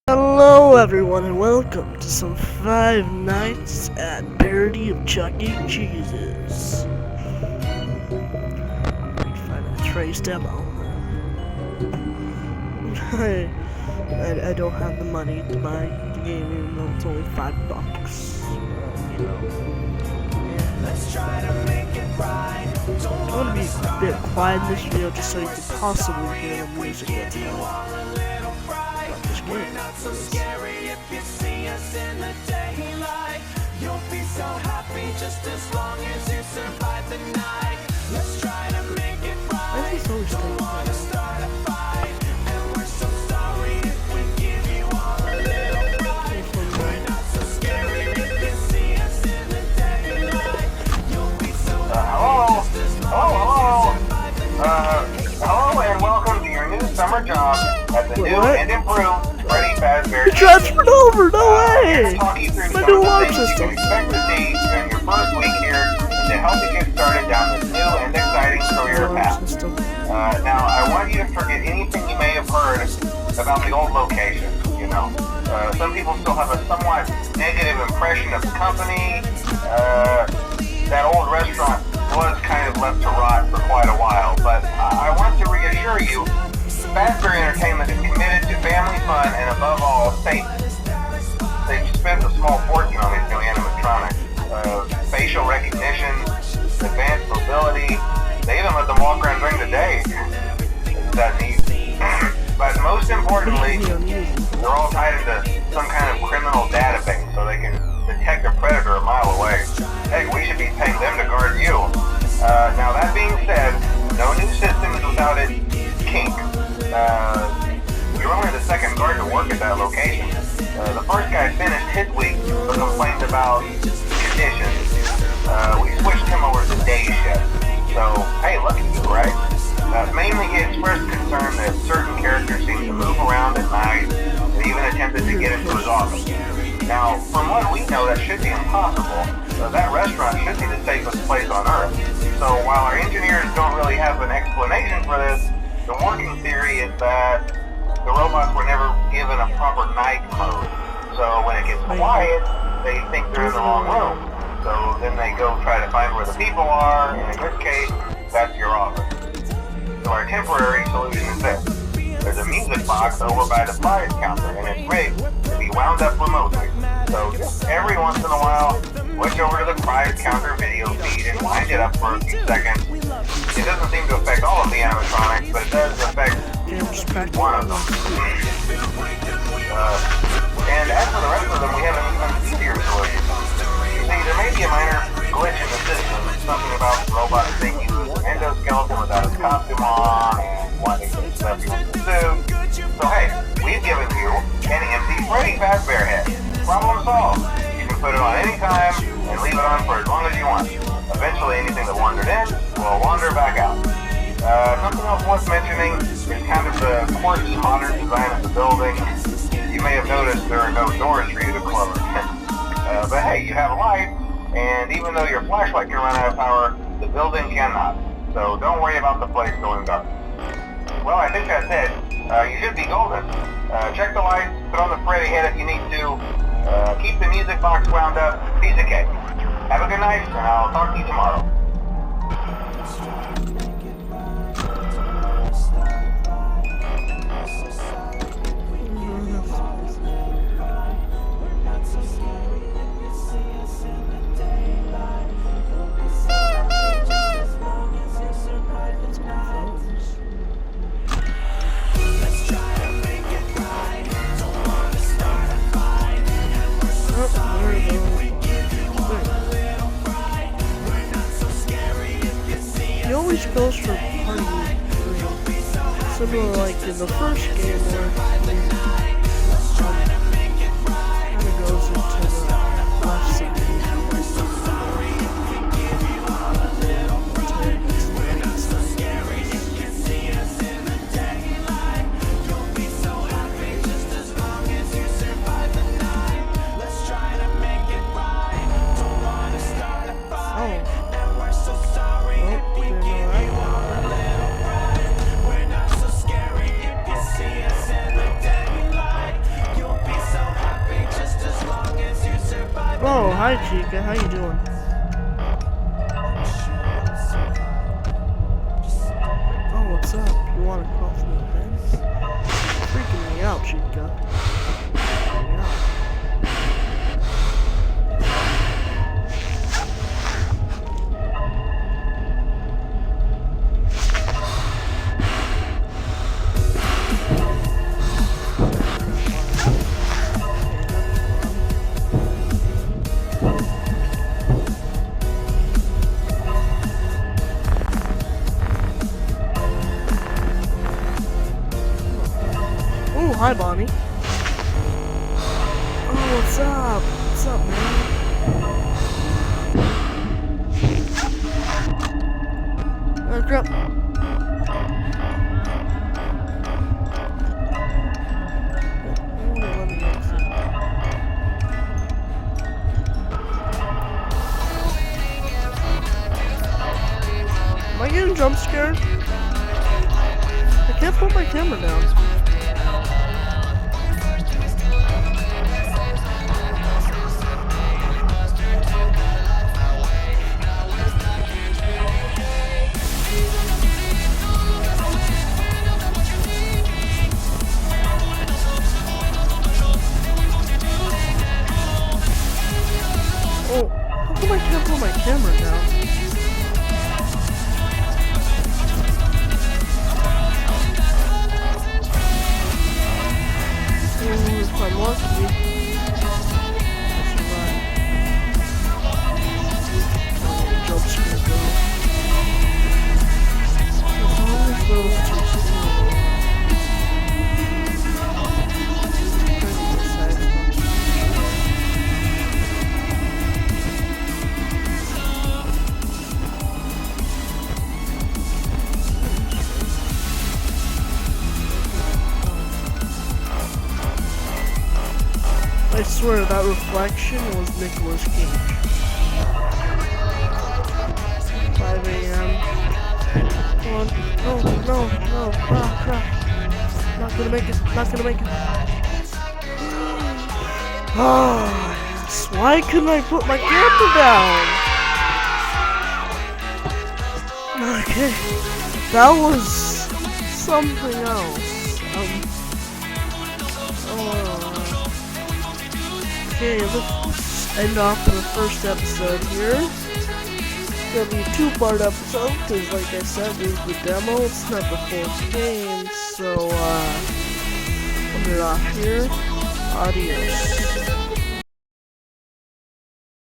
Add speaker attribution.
Speaker 1: Hello everyone and welcome to some Five Nights at Parody of Chuck E. Cheese's. Five Nights Freddy's demo. I don't have the money to buy the game even though it's only $5. Let's try to make it right. I'm gonna be a bit quiet in this video just so you can possibly hear the music that's
Speaker 2: We're not so scary if you see us in the daylight. You'll be so happy just as long as you survive the night. Let's try to make it right. Don't wanna start a fight, and we're so sorry if we give you all a little fright. We're not so scary if you see us in the daylight. You'll be so happy just as long as you survive the night.
Speaker 3: Hello and welcome to your new summer job at the new and improved Freddy
Speaker 1: You transferred over, no way! My new alarm system.
Speaker 3: You can expect to see during your first week here to help you get started down this new and exciting career path. Now, I want you to forget anything you may have heard about the old location. Some people still have a somewhat negative impression of the company. That old restaurant was kind of left to rot for quite a while, but I want to reassure you, Fazbear Entertainment is committed to family fun and above all, safety. They've spent a small fortune on these new animatronics. Facial recognition, advanced mobility, they even let them walk around during the day. Isn't that neat? But most importantly, they're all tied into some kind of criminal database so they can detect a predator a mile away. Heck, we should be paying them to guard you. Now that being said, no new system is without its kink. You're only the second guard to work at that location. The first guy finished his week but complained about conditions. We switched him over to day shift. So, hey, lucky you, right? Mainly he expressed concern that certain characters seem to move around at night and even attempted to get into his office. Now, from what we know, that should be impossible. That restaurant should be the safest place on Earth. So while our engineers don't really have an explanation for this, the working theory is that the robots were never given a proper night mode. So when it gets quiet, they think they're in the wrong room. So then they go try to find where the people are, and in this case, that's your office. So our temporary solution is this. There's a music box over by the prize counter, and it's rigged to be wound up remotely. So just every once in a while, switch over to the prize counter video feed and wind it up for a few seconds. It doesn't seem to affect all of the animatronics, but it does affect one of them. And as for the rest of them, we have an even easier solution. You see, there may be a minor glitch in the system, something about robots being used as an endoskeleton without his costume on, and wanting to stuff you in the suit. So hey, we've given you an empty Freddy Fazbear head. Problem solved. You can put it on any time and leave it on for as long as you want. Eventually anything that wandered in will wander back out. Something else worth mentioning is kind of the quirky modern design of the building. You may have noticed there are no doors for you to close. But hey, you have a light, and even though your flashlight can run out of power, the building cannot. So don't worry about the place going dark. Well, I think that's it. You should be golden. Check the lights, put on the Freddy head if you need to. Keep the music box wound up. Piece of cake. Have a good night, and I'll talk to you tomorrow.
Speaker 1: He always goes for party, similar like in the first game where kind of goes into the left side. Oh, hi Chica, how you doing? Oh, what's up? You want to call for the events? Freaking me out, Chica. Freaking me out. Oh, hi Bonnie. Oh, what's up? What's up, man? Crap. Let me exit. Am I getting jump scared? I can't put my camera down. Oh, how come I can't put my camera down? Oh, if I'm lucky. I'll survive. Oh, jump scare go. As long as those two stay I swear that reflection was Nicolas Cage. 5 a.m. Come on. No. Crap. Not gonna make it. Oh, yes. Why couldn't I put my camera down? Okay. That was something else. Okay, let's end off the first episode here. It's gonna be a two-part episode, because like I said, this is the demo, it's not the full game, so, end it off here. Adios.